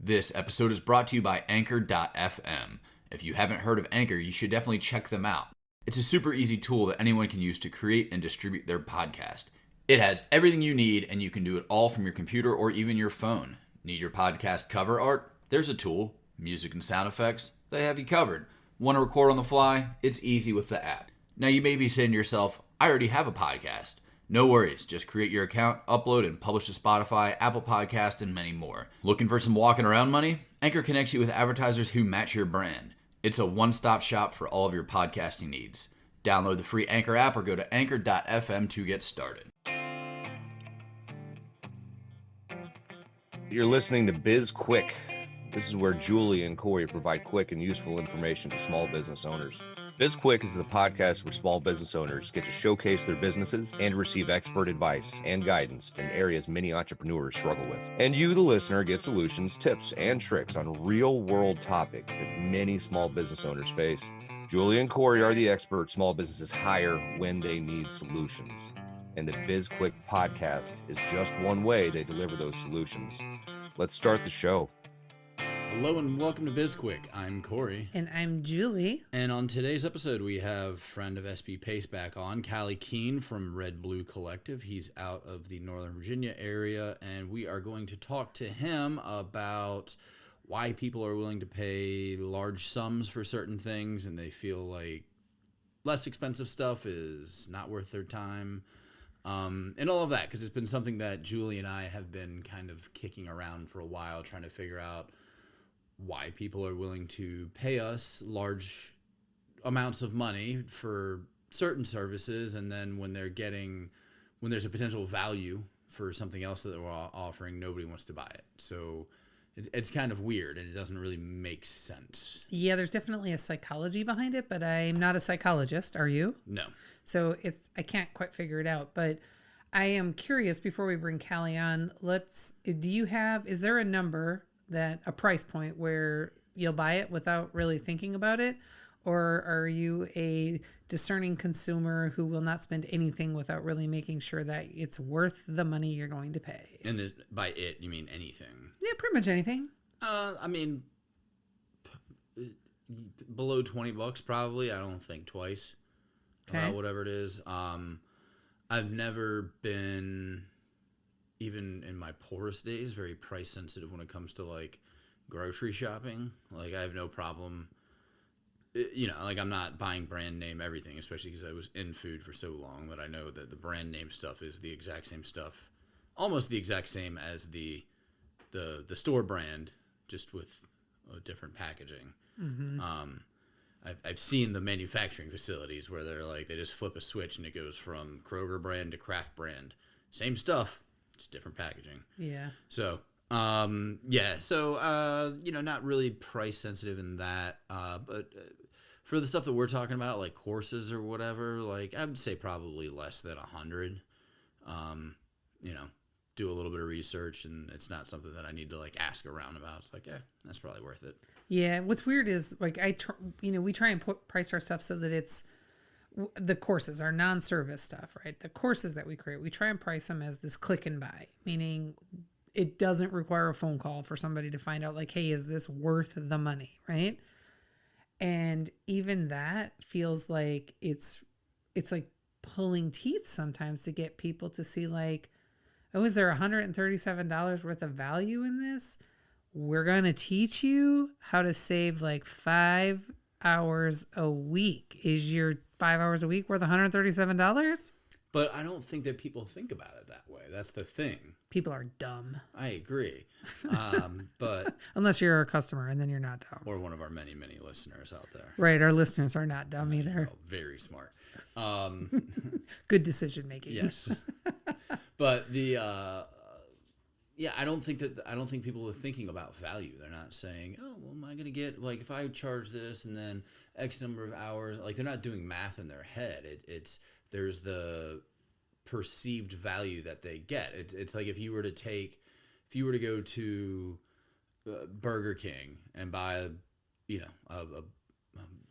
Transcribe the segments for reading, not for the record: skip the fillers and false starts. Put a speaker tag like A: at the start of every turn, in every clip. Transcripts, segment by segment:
A: This episode is brought to you by Anchor.fm. If you haven't heard of Anchor, you should definitely check them out. It's a super easy tool that anyone can use to create and distribute their podcast. It has everything you need, and you can do it all from your computer or even your phone. Need your podcast cover art? There's a tool. Music and sound effects? They have you covered. Want to record on the fly? It's easy with the app. Now you may be saying to yourself, I already have a podcast. No worries, just create your account, upload, and publish to Spotify, Apple Podcasts, and many more. Looking for some walking around money? Anchor connects you with advertisers who match your brand. It's a one-stop shop for all of your podcasting needs. Download the free Anchor app or go to Anchor.fm to get started.
B: You're listening to BizQuik. This is where Julie and Corey provide quick and useful information to small business owners. BizQuik is the podcast where small business owners get to showcase their businesses and receive expert advice and guidance in areas many entrepreneurs struggle with. And you, the listener, get solutions, tips, and tricks on real-world topics that many small business owners face. Julie and Corey are the experts small businesses hire when they need solutions. And the BizQuik podcast is just one way they deliver those solutions. Let's start the show.
A: Hello and welcome to BizQuik. I'm Corey.
C: And I'm Julie.
A: And on today's episode, we have friend of SB Pace back on, Callye from Red Blue Collective. He's out of the Northern Virginia area, and we are going to talk to him about why people are willing to pay large sums for certain things, and they feel like less expensive stuff is not worth their time, and all of that, because it's been something that Julie and I have been kind of kicking around for a while, trying to figure out why people are willing to pay us large amounts of money for certain services, and then when there's a potential value for something else that they're offering, nobody wants to buy it. So it's kind of weird, and it doesn't really make sense.
C: Yeah, there's definitely a psychology behind it, but I'm not a psychologist. Are you?
A: No.
C: So I can't quite figure it out, but I am curious before we bring Callye on, is there a number, a price point where you'll buy it without really thinking about it? Or are you a discerning consumer who will not spend anything without really making sure that it's worth the money you're going to pay?
A: And by it, you mean anything?
C: Yeah, pretty much anything.
A: I mean, below $20 probably. I don't think twice about whatever it is. I've never been, even in my poorest days, very price sensitive when it comes to like grocery shopping. Like I have no problem, like I'm not buying brand name everything, especially because I was in food for so long that I know that the brand name stuff is the exact same stuff, almost the exact same as the store brand, just with a different packaging. Mm-hmm. I've seen the manufacturing facilities where they just flip a switch and it goes from Kroger brand to Kraft brand. Same stuff, just different packaging.
C: Yeah.
A: So, not really price sensitive in that. But for the stuff that we're talking about, like courses or whatever, like I would say probably less than 100. Do a little bit of research, and it's not something that I need to like ask around about. It's like, yeah, that's probably worth it.
C: Yeah. What's weird is like we try and price our stuff so that it's the courses, our non-service stuff, right? The courses that we create, we try and price them as this click and buy, meaning it doesn't require a phone call for somebody to find out like, hey, is this worth the money, right? And even that feels like it's like pulling teeth sometimes to get people to see like, oh, is there $137 worth of value in this? We're going to teach you how to save like 5 hours a week. Is your 5 hours a week worth $137?
A: But I don't think that people think about it that way. That's the thing.
C: People are dumb.
A: I agree. But
C: unless you're a customer, and then you're not dumb.
A: Or one of our many, many listeners out there.
C: Right. Our listeners are not dumb either.
A: Very smart.
C: Good decision making.
A: Yes. But I don't think people are thinking about value. They're not saying, oh, well, am I going to get, like, if I charge this and then X number of hours, like, they're not doing math in their head. There's the perceived value that they get. It's like if you were to go to Burger King and buy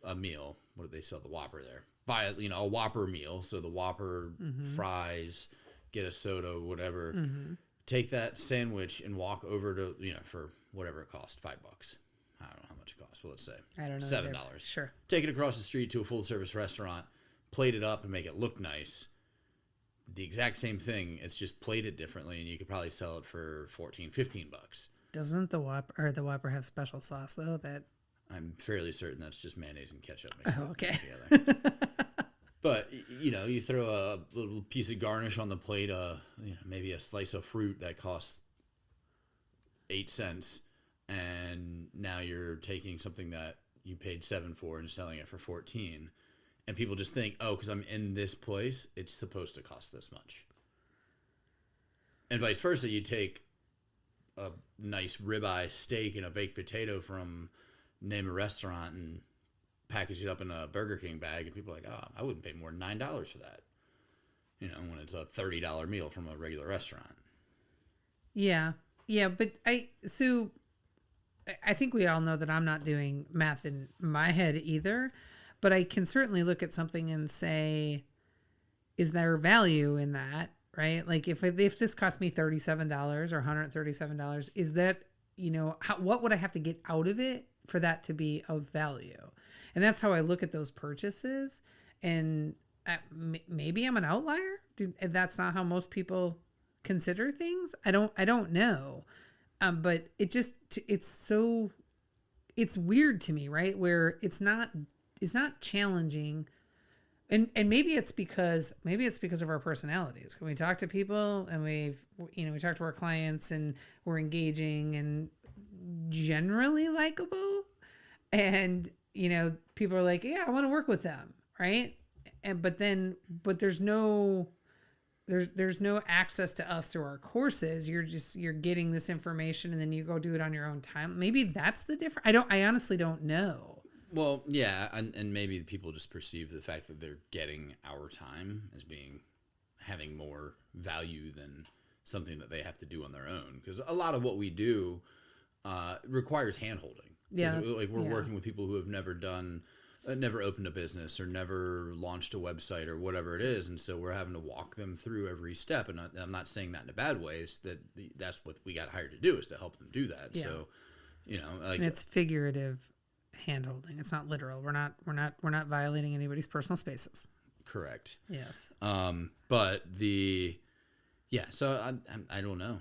A: a meal. What do they sell? The Whopper there. Buy a Whopper meal. So the Whopper, fries, get a soda, whatever. Mm-hmm. Take that sandwich and walk over to, for whatever it cost, $5. I don't know how much it costs, but let's say
C: I don't know.
A: $7.
C: Sure.
A: Take it across the street to a full service restaurant, plate it up and make it look nice. The exact same thing. It's just plated differently, and you could probably sell it for $14, $15.
C: Doesn't the Whopper have special sauce though? That
A: I'm fairly certain that's just mayonnaise and ketchup mixed
C: okay.
A: together. But you throw a little piece of garnish on the plate, maybe a slice of fruit that costs 8 cents, and now you're taking something that you paid 7 for and selling it for 14, and people just think, oh, because I'm in this place, it's supposed to cost this much. And vice versa, you take a nice ribeye steak and a baked potato from name a restaurant and package it up in a Burger King bag, and people are like, oh, I wouldn't pay more than $9 for that. When it's a $30 meal from a regular restaurant.
C: Yeah, but I think we all know that I'm not doing math in my head either, but I can certainly look at something and say, is there value in that, right? Like if this cost me $37 or $137, is that, what would I have to get out of it for that to be of value? And that's how I look at those purchases. And maybe I'm an outlier. That's not how most people consider things. I don't know. But it's weird to me, right? Where it's not challenging. And maybe it's because of our personalities. When we talk to people and we talk to our clients and we're engaging and generally likable, and people are like, yeah, I want to work with them, right? But there's no access to us through our courses. You're getting this information and then you go do it on your own time. Maybe that's the difference. I honestly don't know.
A: Well, yeah, and maybe people just perceive the fact that they're getting our time as having more value than something that they have to do on their own. Because a lot of what we do requires hand-holding.
C: Yeah,
A: we're working with people who have never opened a business or never launched a website or whatever it is, and so we're having to walk them through every step. And I'm not saying that in a bad way. It's that's what we got hired to do, is to help them do that. Yeah. So,
C: and it's figurative hand-holding. It's not literal. We're not violating anybody's personal spaces.
A: Correct.
C: Yes.
A: But so I don't know.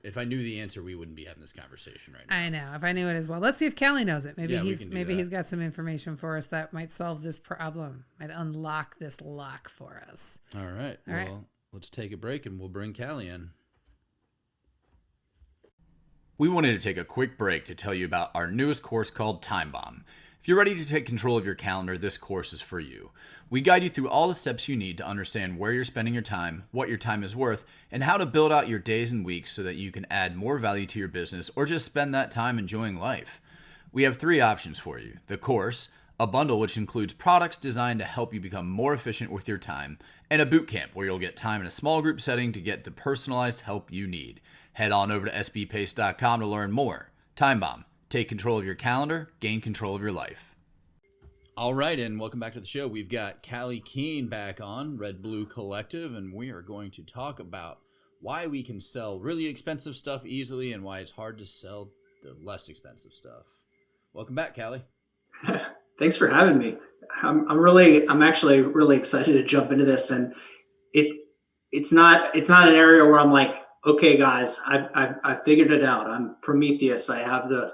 A: If I knew the answer, we wouldn't be having this conversation right now.
C: I know. If I knew it as well. Let's see if Callye knows it. Maybe
A: he's
C: got some information for us that might solve this problem, might unlock this lock for us.
A: All right. Let's take a break and we'll bring Callye in.
D: We wanted to take a quick break to tell you about our newest course called Time Bomb. If you're ready to take control of your calendar, this course is for you. We guide you through all the steps you need to understand where you're spending your time, what your time is worth, and how to build out your days and weeks so that you can add more value to your business or just spend that time enjoying life. We have 3 options for you. The course, a bundle which includes products designed to help you become more efficient with your time, and a boot camp where you'll get time in a small group setting to get the personalized help you need. Head on over to sbpace.com to learn more. Time Bomb. Take control of your calendar, gain control of your life.
A: All right, and welcome back to the show. We've got Callye Keene back on, Red Blue Collective, and we are going to talk about why we can sell really expensive stuff easily and why it's hard to sell the less expensive stuff. Welcome back, Callye.
E: Thanks for having me. I'm actually really excited to jump into this, and it's not an area where I'm like, okay, guys, I figured it out. I'm Prometheus. I have the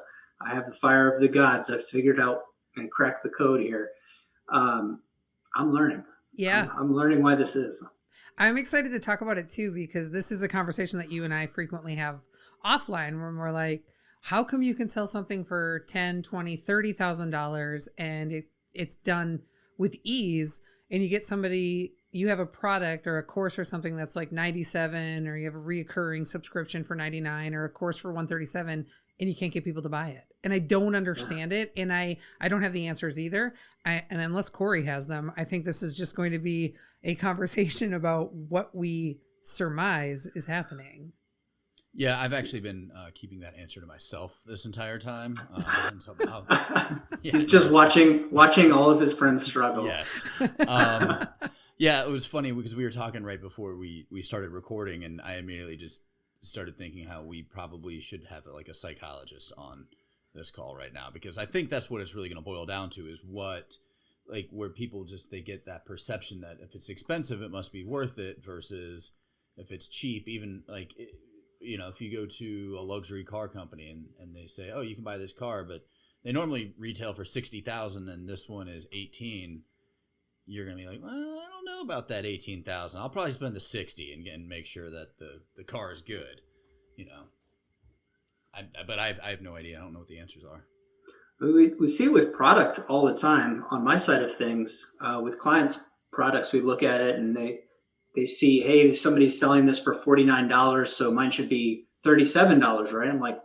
E: fire of the gods. I've figured out and cracked the code here. I'm learning.
C: Yeah.
E: I'm learning why this is.
C: I'm excited to talk about it too, because this is a conversation that you and I frequently have offline where we're like, how come you can sell something for $10,000, $20,000, $30,000 and it's done with ease, and you get somebody, you have a product or a course or something that's like $97, or you have a reoccurring subscription for $99 or a course for $137, and you can't get people to buy it. And I don't understand it. And I don't have the answers either. And unless Corey has them, I think this is just going to be a conversation about what we surmise is happening.
A: Yeah, I've actually been keeping that answer to myself this entire time.
E: He's just watching all of his friends struggle.
A: Yes. Yeah, it was funny because we were talking right before we started recording, and I immediately just started thinking how we probably should have like a psychologist on this call right now, because I think that's what it's really going to boil down to, is what, like, where people just, they get that perception that if it's expensive, it must be worth it, versus if it's cheap. Even like, you know, if you go to a luxury car company and they say, oh, you can buy this car, but they normally retail for 60,000 and this one is 18, you're going to be like, well, I don't know about that 18,000. I'll probably spend the 60 and make sure that the car is good, you know. But I have no idea. I don't know what the answers are.
E: We see it with product all the time. On my side of things, with clients' products, we look at it and they see, hey, somebody's selling this for $49, so mine should be $37, right? I'm like,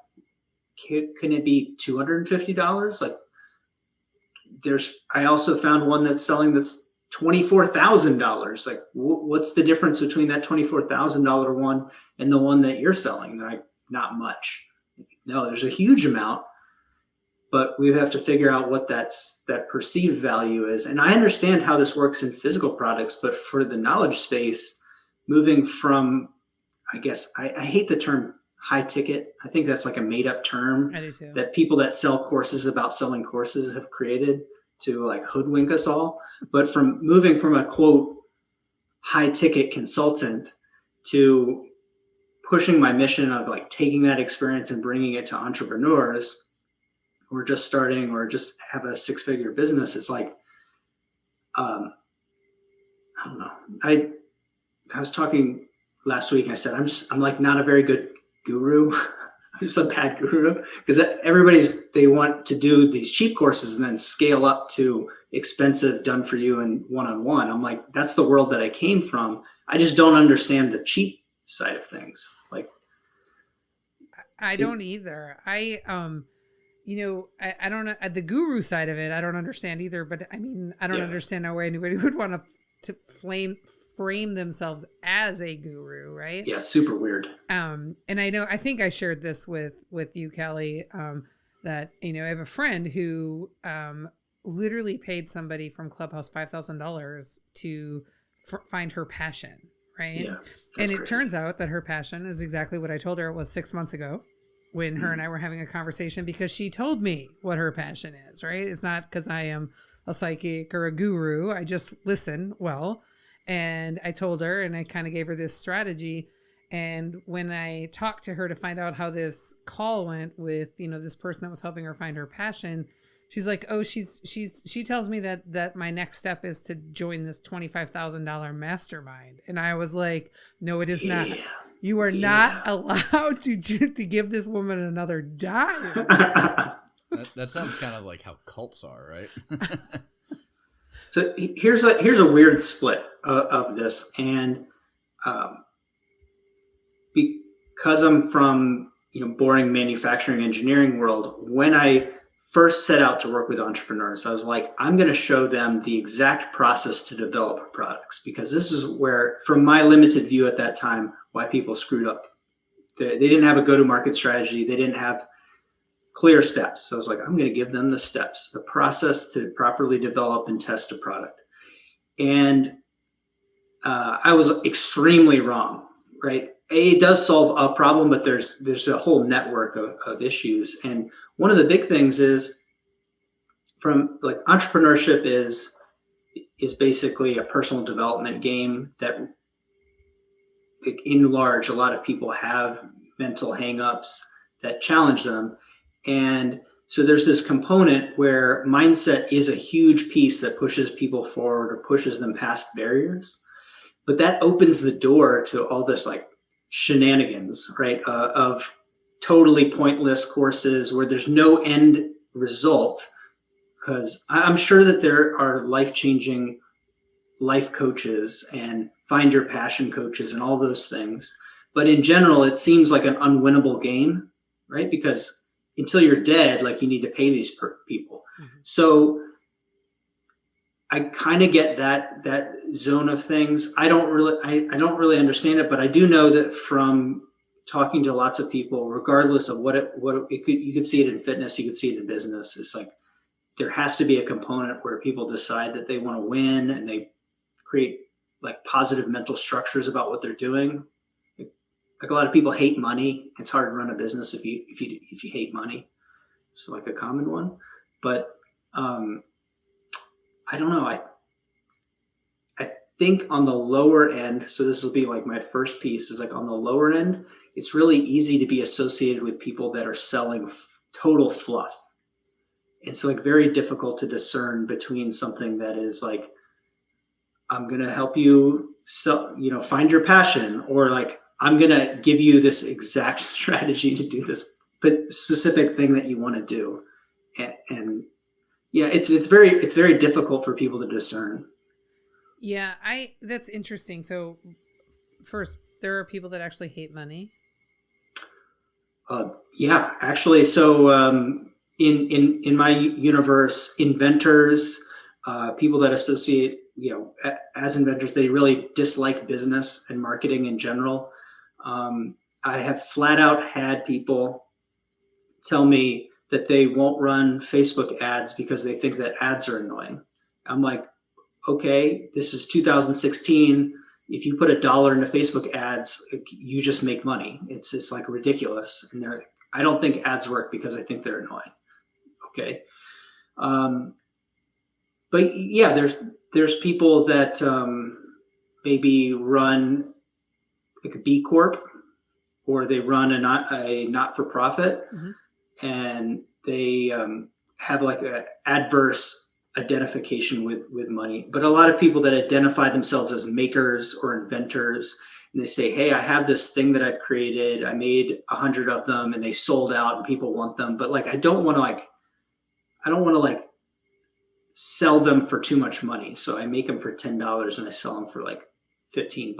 E: can it be $250? Like, I also found one that's selling that's $24,000. Like, what's the difference between that $24,000 one and the one that you're selling? Like, not much. No, there's a huge amount, but we have to figure out what that perceived value is. And I understand how this works in physical products, but for the knowledge space, moving from, I guess, I hate the term high ticket. I think that's like a made up term that people that sell courses about selling courses have created to like hoodwink us all. But from moving from a quote high ticket consultant to pushing my mission of like taking that experience and bringing it to entrepreneurs who are just starting or just have a 6-figure business, it's like, I don't know. I was talking last week. I said, I'm like not a very good guru. I'm just a bad guru, because they want to do these cheap courses and then scale up to expensive, done for you and one-on-one. I'm like, that's the world that I came from. I just don't understand the cheap side of things. Like,
C: I don't either. I don't know the guru side of it. I don't understand either, but I mean, I don't understand how anybody would want to frame themselves as a guru, right?
E: Yeah, super weird.
C: And I think I shared this with you, Callye, that, I have a friend who literally paid somebody from Clubhouse $5,000 to find her passion, right?
E: Yeah,
C: and it turns out that her passion is exactly what I told her it was 6 months ago when her and I were having a conversation, because she told me what her passion is, right? It's not because I am a psychic or a guru. I just listen well. And I told her, and I kind of gave her this strategy. And when I talked to her to find out how this call went with, this person that was helping her find her passion, she's like, oh, she tells me that my next step is to join this $25,000 mastermind. And I was like, no, it is not. You are not allowed to give this woman another dime.
A: That sounds kind of like how cults are, right?
E: So here's a weird split of this, and because I'm from boring manufacturing engineering world, when I first set out to work with entrepreneurs, I was like, I'm going to show them the exact process to develop products, because this is where, from my limited view at that time, why people screwed up. They didn't have a go-to-market strategy. They didn't have clear steps. So I was like, I'm going to give them the steps, the process to properly develop and test a product. And I was extremely wrong, right? It does solve a problem, but there's a whole network of issues. And one of the big things is, from like, entrepreneurship is basically a personal development game that, in large, a lot of people have mental hangups that challenge them. And so there's this component where mindset is a huge piece that pushes people forward or pushes them past barriers. But that opens the door to all this like shenanigans, right? Of totally pointless courses where there's no end result. Because I'm sure that there are life-changing life coaches and find your passion coaches and all those things. But in general, it seems like an unwinnable game, right? Because until you're dead, like, you need to pay these people. Mm-hmm. So I kind of get that zone of things. I don't really understand it, but I do know that from talking to lots of people, regardless of you could see it in fitness, you could see it in business. It's like, there has to be a component where people decide that they want to win, and they create like positive mental structures about what they're doing. like a lot of people hate money. It's hard to run a business if you hate money. It's like a common one, but I don't know. I think on the lower end, so this will be like my first piece, is like on the lower end, it's really easy to be associated with people that are selling total fluff. It's like very difficult to discern between something that is like, I'm going to help you sell, find your passion, or like, I'm going to give you this exact strategy to do this specific thing that you want to do. And yeah, it's very difficult for people to discern.
C: Yeah, that's interesting. So first, there are people that actually hate money.
E: Yeah, actually. So in my universe, inventors, people that associate, as inventors, they really dislike business and marketing in general. I have flat out had people tell me that they won't run Facebook ads because they think that ads are annoying. I'm like, okay, this is 2016. If you put $1 into Facebook ads, you just make money. It's just like ridiculous. And I don't think ads work because I think they're annoying. Okay. But yeah, there's people that maybe run like a B Corp, or they run a not-for-profit, and they have like a adverse identification with money. But a lot of people that identify themselves as makers or inventors, and they say, hey, I have this thing that I've created. I made 100 of them and they sold out and people want them. But like, I don't want to sell them for too much money. So I make them for $10 and I sell them for like $15.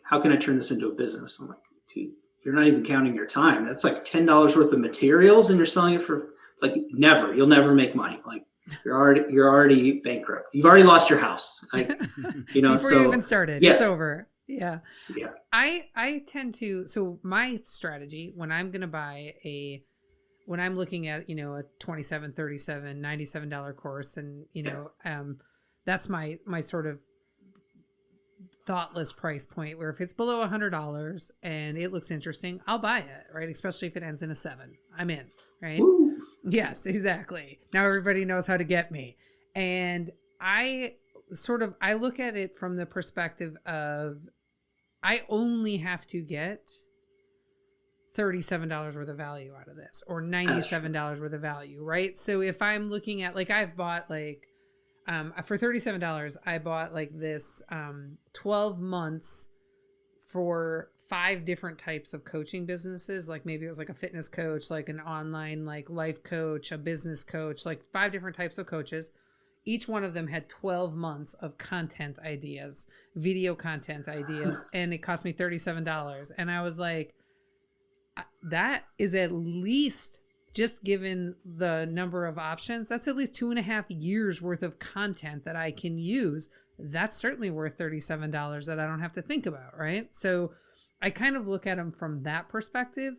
E: How can I turn this into a business? I'm like, dude, you're not even counting your time. That's like $10 worth of materials and you're selling it for like you'll never make money. Like you're already bankrupt. You've already lost your house. Like,
C: before you even started,
E: yeah.
C: It's over. Yeah.
E: Yeah.
C: I tend to, so my strategy when I'm going to buy when I'm looking at, a $27, $37, $97 course, and, that's my sort of thoughtless price point, where if it's below $100 and it looks interesting, I'll buy it, right? Especially if it ends in a 7, I'm in, right?
E: Woo.
C: Yes, exactly. Now everybody knows how to get me. And I look at it from the perspective of, I only have to get $37 worth of value out of this, or $97 worth of value, right? So if I'm looking at, like, I've bought like, for $37, I bought like this 12 months for 5 different types of coaching businesses. Like maybe it was like a fitness coach, like an online like life coach, a business coach, like 5 different types of coaches. Each one of them had 12 months of content ideas, video content ideas, and it cost me $37. And I was like, that is at least, just given the number of options, that's at least 2.5 years worth of content that I can use. That's certainly worth $37 that I don't have to think about, right? So I kind of look at them from that perspective.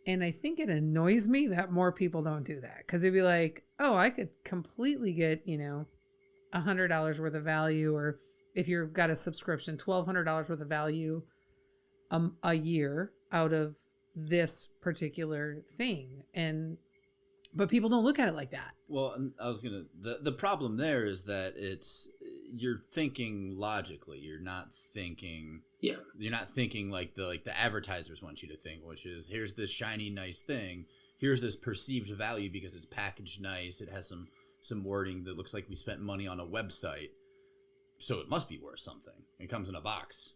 C: And I think it annoys me that more people don't do that, because it'd be like, oh, I could completely get, $100 worth of value, or if you've got a subscription, $1,200 worth of value a year out of this particular thing. But people don't look at it like that.
A: Well, I was gonna, the problem there is that you're thinking logically. You're not thinking like the advertisers want you to think, which is, here's this shiny nice thing, here's this perceived value because it's packaged nice, it has some wording that looks like we spent money on a website, so it must be worth something. It comes in a box,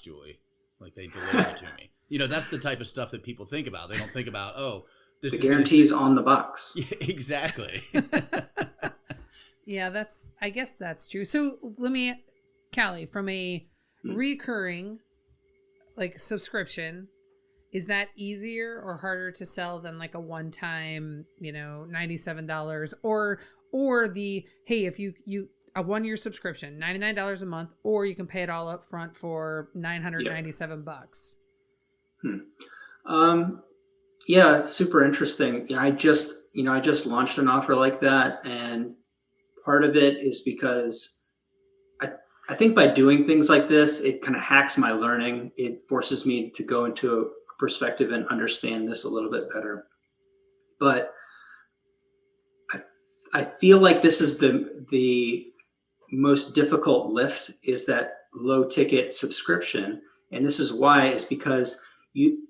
A: Julie, like they deliver it to me. That's the type of stuff that people think about. They don't think about, oh, this
E: the guarantees on the box.
A: Yeah, exactly.
C: Yeah, I guess that's true. So let me, Callye, from a recurring like subscription, is that easier or harder to sell than like a one-time, $97, or the, hey, if you a 1-year subscription, $99 a month, or you can pay it all up front for $997?
E: Yeah, it's super interesting. Yeah, I just launched an offer like that, and part of it is because I think by doing things like this, it kind of hacks my learning. It forces me to go into a perspective and understand this a little bit better. But I feel like this is the most difficult lift, is that low ticket subscription. And this is why, is because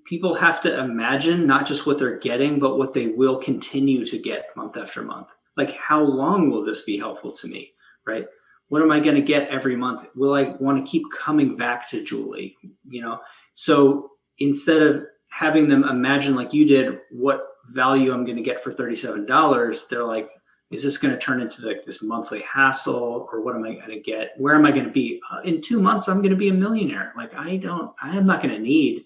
E: people have to imagine not just what they're getting, but what they will continue to get month after month. Like, how long will this be helpful to me, right? What am I going to get every month? Will I want to keep coming back to Julie? So instead of having them imagine, like you did, what value I'm going to get for $37, they're like, is this going to turn into like this monthly hassle, or what am I going to get? Where am I going to be in 2 months? I'm going to be a millionaire. Like, I am not going to need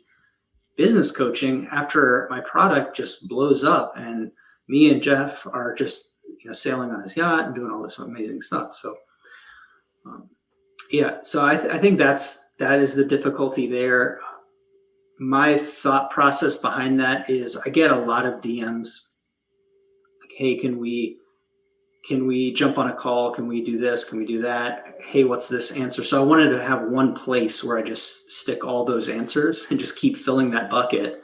E: business coaching after my product just blows up and me and Jeff are just, sailing on his yacht and doing all this amazing stuff. So, so I think that is the difficulty there. My thought process behind that is, I get a lot of DMs like, hey, can we jump on a call? Can we do this? Can we do that? Hey, what's this answer? So I wanted to have one place where I just stick all those answers and just keep filling that bucket.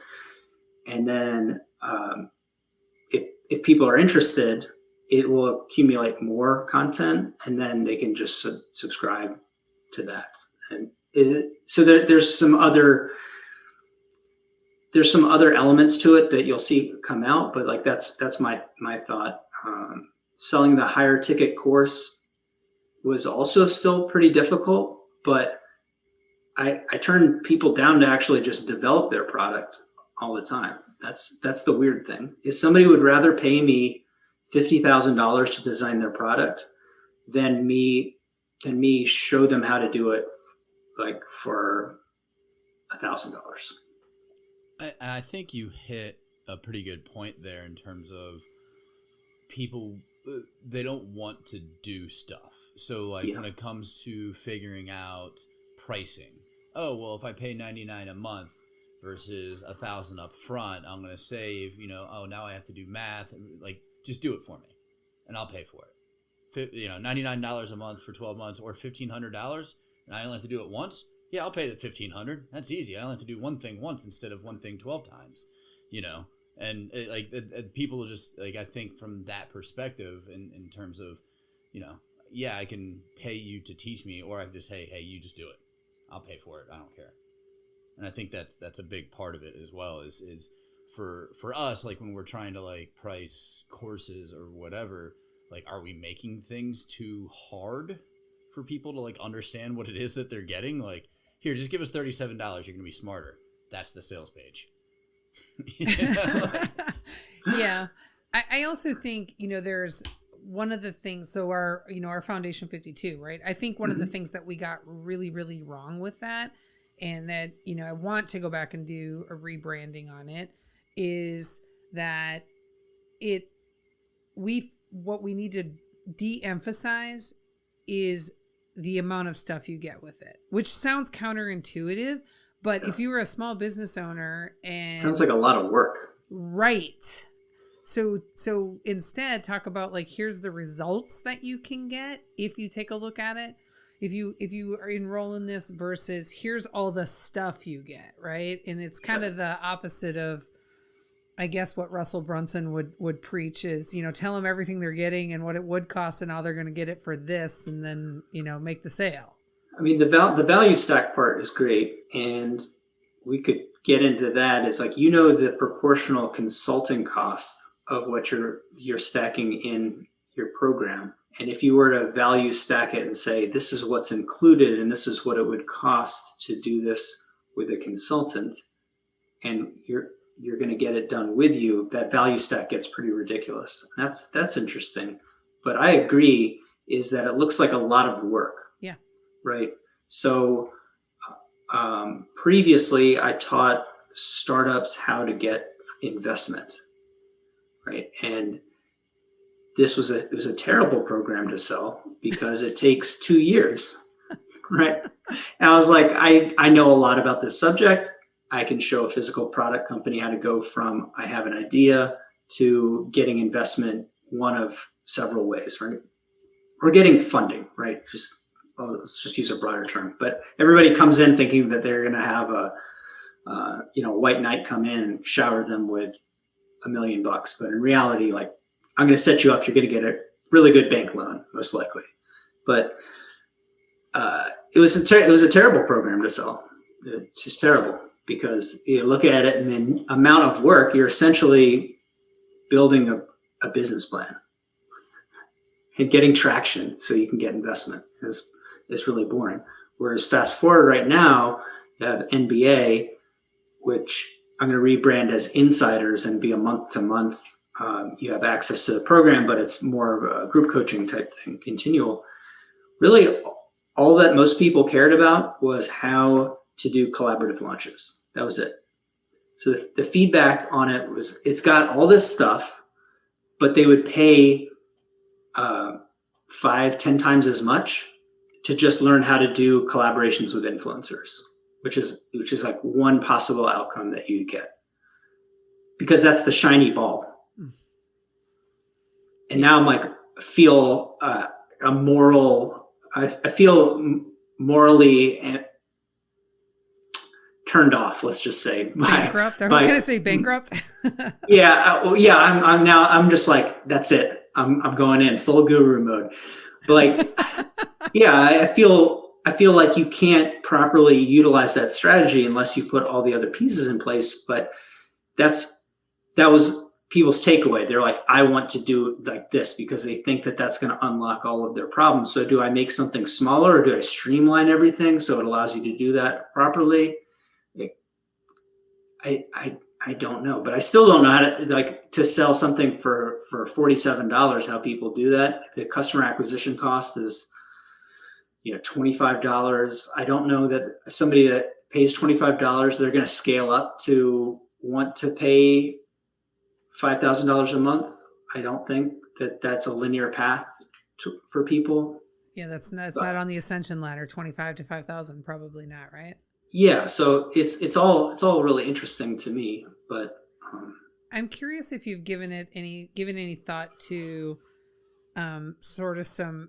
E: And then if people are interested, it will accumulate more content, and then they can just subscribe to that. And so there's some other elements to it that you'll see come out, but like that's my thought. Selling the higher ticket course was also still pretty difficult, but I turn people down to actually just develop their product all the time. That's the weird thing, is somebody would rather pay me $50,000 to design their product than me show them how to do it, like for $1,000.
A: I think you hit a pretty good point there in terms of people, they don't want to do stuff. So like when it comes to figuring out pricing, oh, well, if I pay $99 a month versus $1,000 up front, I'm going to save, oh, now I have to do math. Like, just do it for me and I'll pay for it. $99 a month for 12 months or $1,500, and I only have to do it once. Yeah, I'll pay the $1,500. That's easy. I only have to do one thing once instead of one thing 12 times, and people just, like, I think from that perspective in terms of, I can pay you to teach me, or I can just, hey, you just do it. I'll pay for it. I don't care. And I think that's a big part of it as well, is for us, like when we're trying to like price courses or whatever, like, are we making things too hard for people to like understand what it is that they're getting? Like, here, just give us $37. You're going to be smarter. That's the sales page.
C: Yeah. I also think, there's one of the things, so our Foundation 52, right? I think one of the things that we got really, really wrong with that, and that, I want to go back and do a rebranding on it, is that what we need to de-emphasize is the amount of stuff you get with it, which sounds counterintuitive, but if you were a small business owner and
E: sounds like a lot of work.
C: Right. So instead talk about like, here's the results that you can get if you take a look at it. If you are enroll in this versus here's all the stuff you get, right? And it's kind of the opposite of, I guess, what Russell Brunson would preach is, tell them everything they're getting and what it would cost and how they're going to get it for this, and then, make the sale.
E: I mean, the value stack part is great, and we could get into that. Is like, the proportional consulting cost of what you're stacking in your program. And if you were to value stack it and say, this is what's included and this is what it would cost to do this with a consultant, and you're going to get it done with you, that value stack gets pretty ridiculous. That's interesting. But I agree, is that it looks like a lot of work.
C: Yeah.
E: Right. So previously I taught startups how to get investment. Right. And it was a terrible program to sell because it takes 2 years. Right. And I was like, I know a lot about this subject. I can show a physical product company how to go from I have an idea to getting investment, one of several ways, right? Or getting funding, right? Just let's just use a broader term, but everybody comes in thinking that they're going to have a white knight come in and shower them with $1 million. But in reality, like, I'm going to set you up. You're going to get a really good bank loan, most likely. But it was a terrible program to sell. It's just terrible, because you look at it and the amount of work, you're essentially building a business plan and getting traction so you can get investment. It's really boring. Whereas fast forward right now, you have NBA, which I'm going to rebrand as Insiders and be a month to month. You have access to the program, but it's more of a group coaching type thing, continual. Really, all that most people cared about was how to do collaborative launches. That was it. So the feedback on it was, it's got all this stuff, but they would pay 5-10 times as much to just learn how to do collaborations with influencers, which is like one possible outcome that you get, because that's the shiny ball. And now I'm like, feel I feel morally turned off. Let's just say
C: bankrupt. I was going to say bankrupt.
E: I'm just like, that's it. I'm going in full guru mode. But like, yeah, I feel like you can't properly utilize that strategy unless you put all the other pieces in place. But that was people's takeaway. They're like, I want to do it like this, because they think that that's going to unlock all of their problems. So do I make something smaller, or do I streamline everything so it allows you to do that properly? I don't know, but I still don't know how to sell something for $47, how people do that. The customer acquisition cost is, $25. I don't know that somebody that pays $25, they're going to scale up to want to pay $5,000 a month. I don't think that that's a linear path for people.
C: Yeah, that's not on the ascension ladder. 25 to 5,000, probably not, right?
E: Yeah, so it's all really interesting to me, but
C: I'm curious if you've given any thought to sort of some,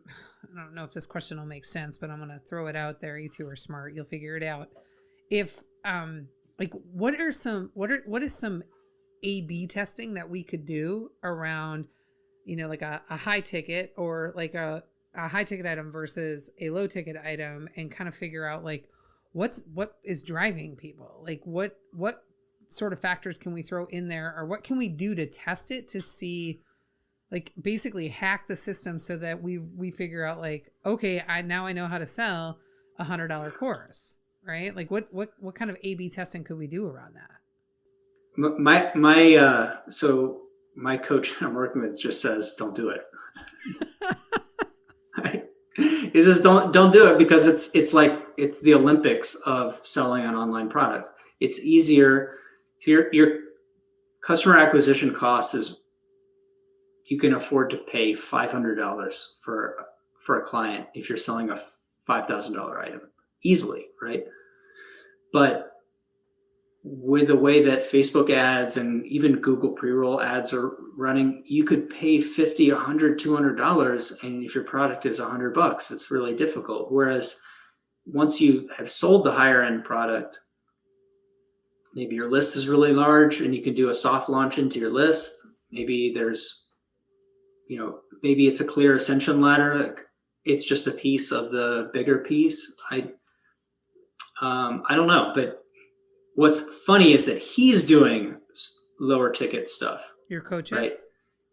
C: I don't know if this question will make sense, but I'm going to throw it out there. You two are smart. You'll figure it out. If what is some A/B testing that we could do around, like a high ticket, or like a high ticket item versus a low ticket item, and kind of figure out like what is driving people? Like what sort of factors can we throw in there, or what can we do to test it to see, like basically hack the system so that we figure out like, okay, I know how to sell $100 course, right? Like what kind of A/B testing could we do around that?
E: So my coach I'm working with just says, don't do it. He says, don't do it, because it's like, it's the Olympics of selling an online product. It's easier. So your customer acquisition cost is, you can afford to pay $500 for a client if you're selling a $5,000 item easily, right? But with the way that Facebook ads and even Google pre-roll ads are running, you could pay $50, $100, $200, and if your product is $100, it's really difficult. Whereas once you have sold the higher end product, maybe your list is really large and you can do a soft launch into your list. Maybe there's, maybe it's a clear ascension ladder. Like, it's just a piece of the bigger piece. I don't know, but what's funny is that he's doing lower ticket stuff.
C: Your coaches?
E: Right?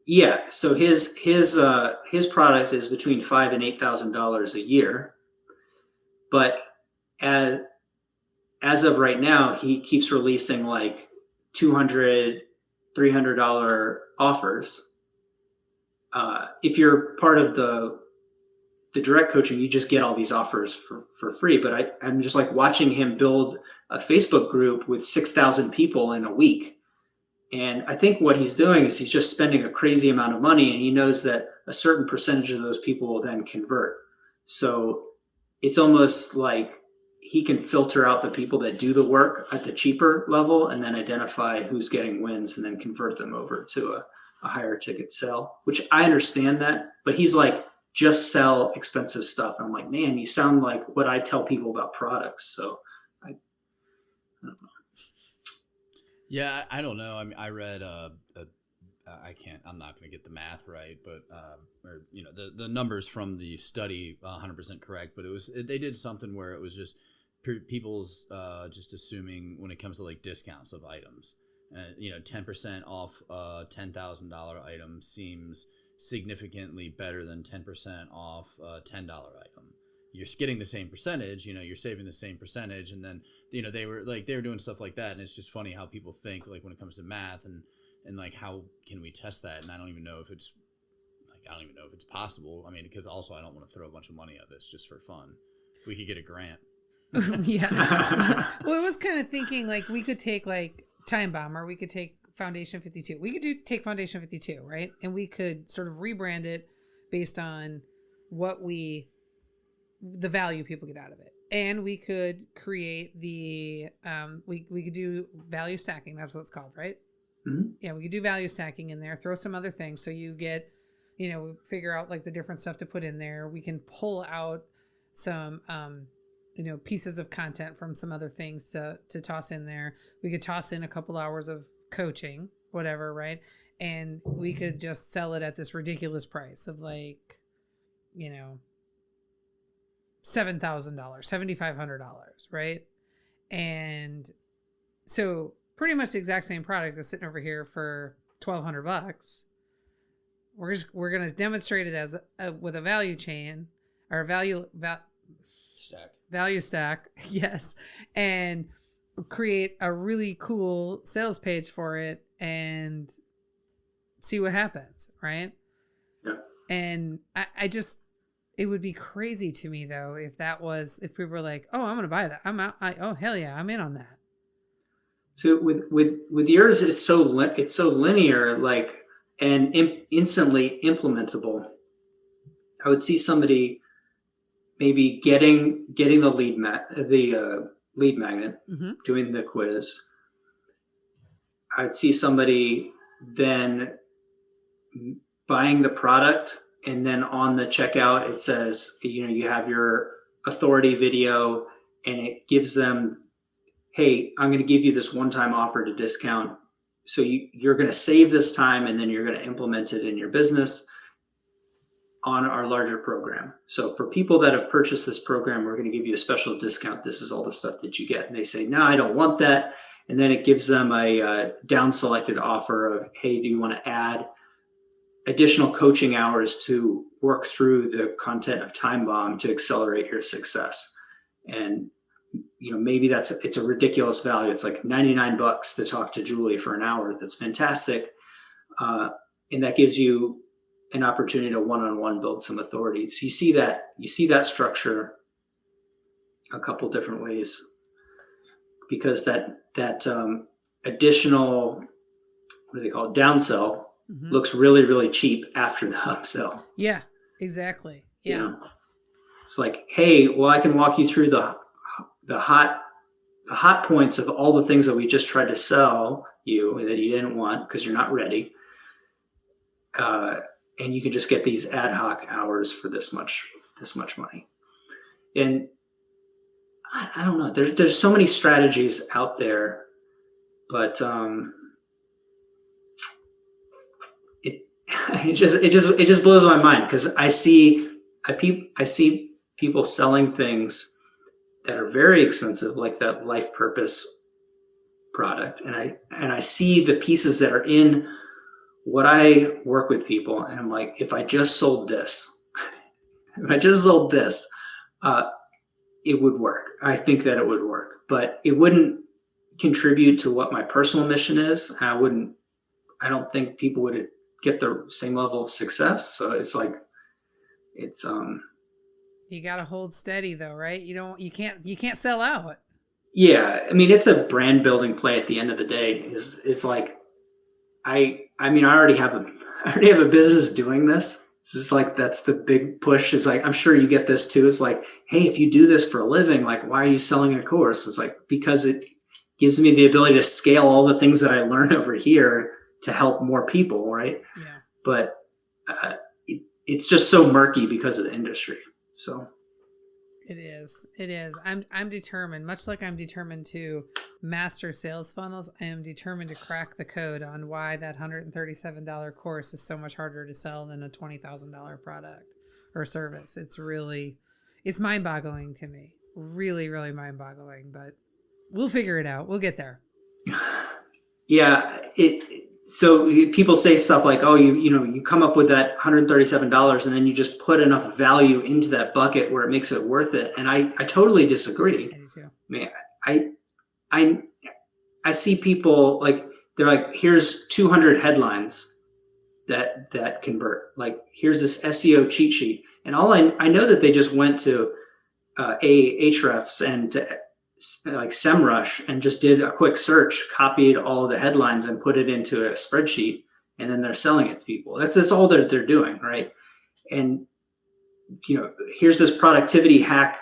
E: Yeah. So his product is between $5,000 and $8,000 a year. But as of right now, he keeps releasing like $200, $300 offers. If you're part of the direct coaching, you just get all these offers for free. But I'm just like watching him build a Facebook group with 6,000 people in a week. And I think what he's doing is he's just spending a crazy amount of money, and he knows that a certain percentage of those people will then convert. So it's almost like he can filter out the people that do the work at the cheaper level and then identify who's getting wins and then convert them over to a higher ticket sell, which I understand that. But he's like just sell expensive stuff. And I'm like, man, you sound like what I tell people about products. So I don't know.
A: Yeah, I don't know. I mean, I read I'm not going to get the math right, but or the numbers from the study 100% correct, but they did something where it was just people's just assuming when it comes to like discounts of items, 10% off a $10,000 item seems significantly better than 10% off a $10 item. You're getting the same percentage, you're saving the same percentage. And then, they were doing stuff like that. And it's just funny how people think like when it comes to math and like, how can we test that? And I don't even know if it's possible. I mean, because also I don't want to throw a bunch of money at this just for fun. If we could get a grant.
C: Yeah. Well, I was kind of thinking like we could take like Time Bomb, or we could take Foundation 52. We could take Foundation 52, right? And we could sort of rebrand it based on the value people get out of it. And we could create we could do value stacking. That's what it's called, right? Mm-hmm. Yeah, we could do value stacking in there, throw some other things. So you get, figure out like the different stuff to put in there. We can pull out some, pieces of content from some other things to toss in there. We could toss in a couple hours of coaching, whatever, right? And we could just sell it at this ridiculous price of like, $7,000, $7,500, right? And so pretty much the exact same product is sitting over here for $1,200. We're gonna demonstrate it as with a value chain or value stack, yes, and create a really cool sales page for it and see what happens, right?
E: Yeah.
C: And I just, it would be crazy to me though if people were like, oh, I'm gonna buy that, I'm out, oh hell yeah, I'm in on that.
E: So with yours, it's so linear, like, and instantly implementable. I would see somebody maybe getting the lead magnet, mm-hmm. doing the quiz. I'd see somebody then buying the product, and then on the checkout it says, you have your authority video, and it gives them, hey, I'm going to give you this one-time offer to discount. So you're going to save this time, and then you're going to implement it in your business on our larger program. So for people that have purchased this program, we're going to give you a special discount. This is all the stuff that you get. And they say, no, I don't want that. And then it gives them a down-selected offer of, hey, do you want to add additional coaching hours to work through the content of Time Bomb to accelerate your success? And maybe it's a ridiculous value. It's like $99 to talk to Julie for an hour. That's fantastic. And that gives you an opportunity to one-on-one build some authority. So you see that structure a couple different ways, because that additional, what do they call it, downsell, mm-hmm. looks really, really cheap after the upsell.
C: Yeah, exactly. Yeah.
E: It's like, hey, well, I can walk you through the hot points of all the things that we just tried to sell you that you didn't want because you're not ready. And you can just get these ad hoc hours for this much money. And I don't know, there's so many strategies out there, but it just blows my mind, because I see people selling things that are very expensive, like that life purpose product. And I see the pieces that are in what I work with people. And I'm like, if I just sold this, it would work. I think that it would work, but it wouldn't contribute to what my personal mission is. I don't think people would get the same level of success. So it's like,
C: you got to hold steady though, right? You can't sell out.
E: Yeah. I mean, it's a brand building play at the end of the day. It's like, I already have a business doing this. It's just like, that's the big push. Is like, I'm sure you get this too. It's like, hey, if you do this for a living, like, why are you selling a course? It's like, because it gives me the ability to scale all the things that I learned over here to help more people. Right.
C: Yeah.
E: But it's just so murky because of the industry. So
C: It is. I'm determined, much like I'm determined to master sales funnels, I am determined to crack the code on why that $137 course is so much harder to sell than a $20,000 product or service. It's mind-boggling to me. Really, really mind-boggling, but we'll figure it out. We'll get there.
E: Yeah, so people say stuff like, oh, you come up with that $137 and then you just put enough value into that bucket where it makes it worth it. And I totally disagree.
C: I do too.
E: I mean, I see people like, they're like, here's 200 headlines that convert. Like, here's this SEO cheat sheet. And I know that they just went to Ahrefs and to like SEMrush and just did a quick search, copied all of the headlines and put it into a spreadsheet, and then they're selling it to people. That's all they're doing, right? And here's this productivity hack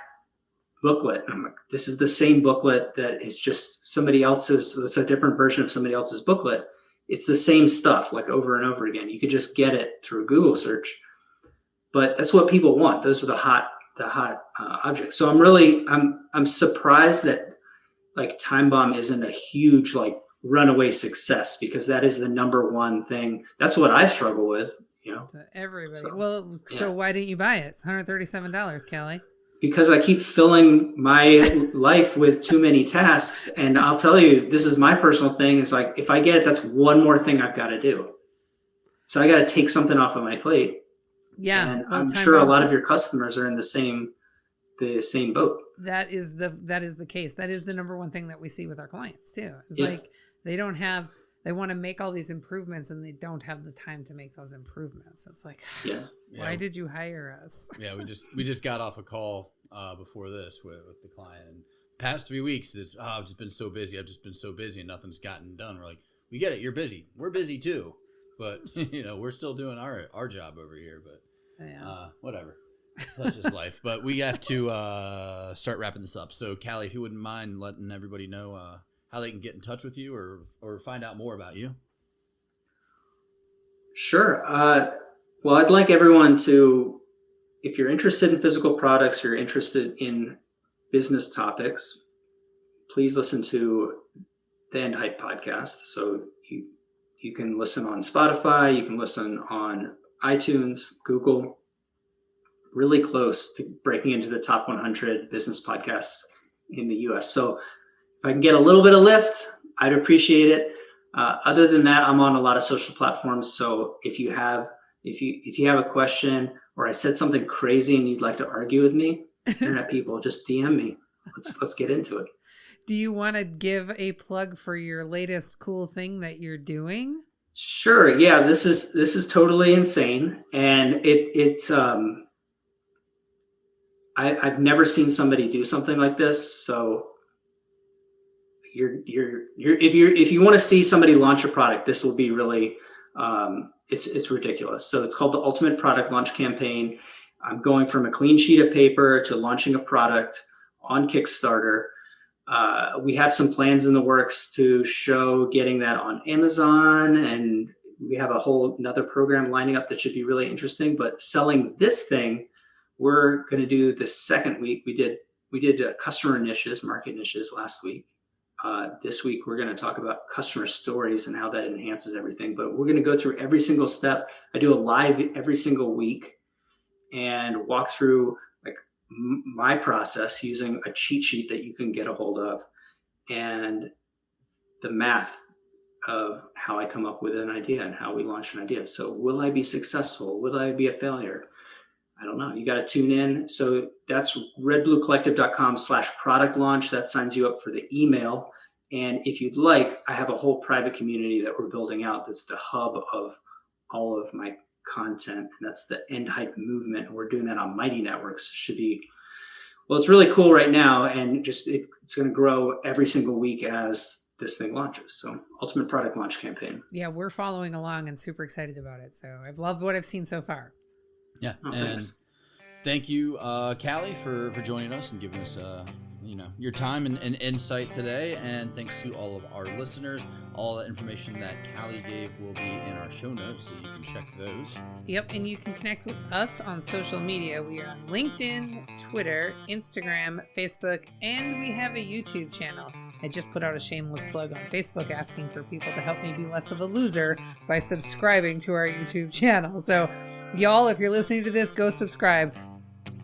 E: booklet. And I'm like, this is the same booklet that is just somebody else's. It's a different version of somebody else's booklet. It's the same stuff, like over and over again. You could just get it through a Google search, but that's what people want. Those are the hot objects. So I'm surprised that like Time Bomb isn't a huge like runaway success, because that is the number one thing. That's what I struggle with,
C: To everybody. So why didn't you buy it? It's $137, Callye.
E: Because I keep filling my life with too many tasks. And I'll tell you, this is my personal thing, is like, if I get it, that's one more thing I've got to do. So I got to take something off of my plate.
C: Yeah,
E: and I'm sure a lot of your customers are in the same boat.
C: That is the case. That is the number one thing that we see with our clients too. It's like they want to make all these improvements and they don't have the time to make those improvements. It's like, why did you hire us?
A: Yeah, we just got off a call before this with the client. And past 3 weeks, I've just been so busy. And nothing's gotten done. We're like, we get it. You're busy. We're busy too. But we're still doing our job over here. But whatever, that's just life. But we have to start wrapping this up. So, Callye, if you wouldn't mind letting everybody know how they can get in touch with you or find out more about you.
E: Sure. Well, I'd like everyone to, if you're interested in physical products, you're interested in business topics, please listen to the End Hype podcast. So you can listen on Spotify, you can listen on iTunes, Google, really close to breaking into the top 100 business podcasts in the US. So if I can get a little bit of lift, I'd appreciate it. Other than that, I'm on a lot of social platforms. So if you have a question, or I said something crazy and you'd like to argue with me, internet people, just DM me. Let's get into it.
C: Do you want to give a plug for your latest cool thing that you're doing?
E: Sure. Yeah, this is totally insane, and it's I've never seen somebody do something like this. So if you want to see somebody launch a product, this will be really it's ridiculous. So it's called the Ultimate Product Launch Campaign. I'm going from a clean sheet of paper to launching a product on Kickstarter. We have some plans in the works to show getting that on Amazon, and we have a whole another program lining up that should be really interesting. But selling this thing, we're going to do the second week. We did customer niches, market niches last week. This week, we're going to talk about customer stories and how that enhances everything. But we're going to go through every single step. I do a live every single week and walk through like my process using a cheat sheet that you can get a hold of and the math of how I come up with an idea and how we launch an idea. So will I be successful? Will I be a failure? I don't know. You got to tune in. So that's redbluecollective.com/product launch. That signs you up for the email. And if you'd like, I have a whole private community that we're building out. That's the hub of all of my content. And that's the End Hype movement. And we're doing that on Mighty Networks. It's really cool right now. And it's going to grow every single week as this thing launches. So Ultimate Product Launch Campaign.
C: Yeah, we're following along and super excited about it. So I've loved what I've seen so far.
A: Yeah, and thank you, Callye, for joining us and giving us your time and insight today. And thanks to all of our listeners. All the information that Callye gave will be in our show notes, so you can check those.
C: Yep, and you can connect with us on social media. We are on LinkedIn, Twitter, Instagram, Facebook, and we have a YouTube channel. I just put out a shameless plug on Facebook asking for people to help me be less of a loser by subscribing to our YouTube channel. So, y'all, if you're listening to this, go subscribe.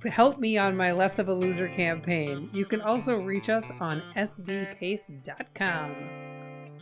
C: Help me on my Less of a Loser campaign. You can also reach us on sbpace.com.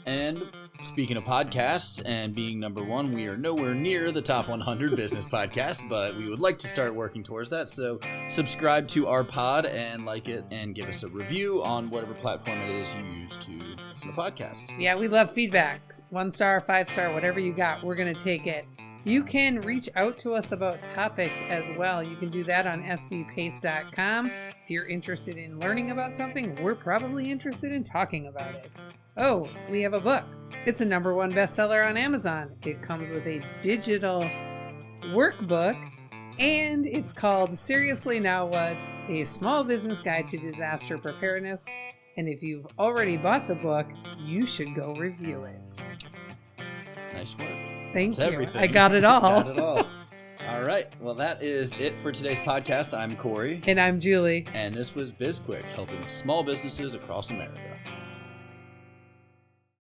A: And speaking of podcasts and being number one, we are nowhere near the top 100 business podcasts, but we would like to start working towards that. So subscribe to our pod and like it and give us a review on whatever platform it is you use to listen to podcasts.
C: Yeah, we love feedback. 1 star, 5 star, whatever you got, we're going to take it. You can reach out to us about topics as well. You can do that on sbpace.com. If you're interested in learning about something, we're probably interested in talking about it. Oh, we have a book. It's a #1 bestseller on Amazon. It comes with a digital workbook, and it's called Seriously Now What? A Small Business Guide to Disaster Preparedness. And if you've already bought the book, you should go review it.
A: Nice work.
C: Thank you.
A: Everything.
C: I got it all.
A: Got it all. All right. Well, that is it for today's podcast. I'm Corey.
C: And I'm Julie.
A: And this was BizQuik, helping small businesses across America.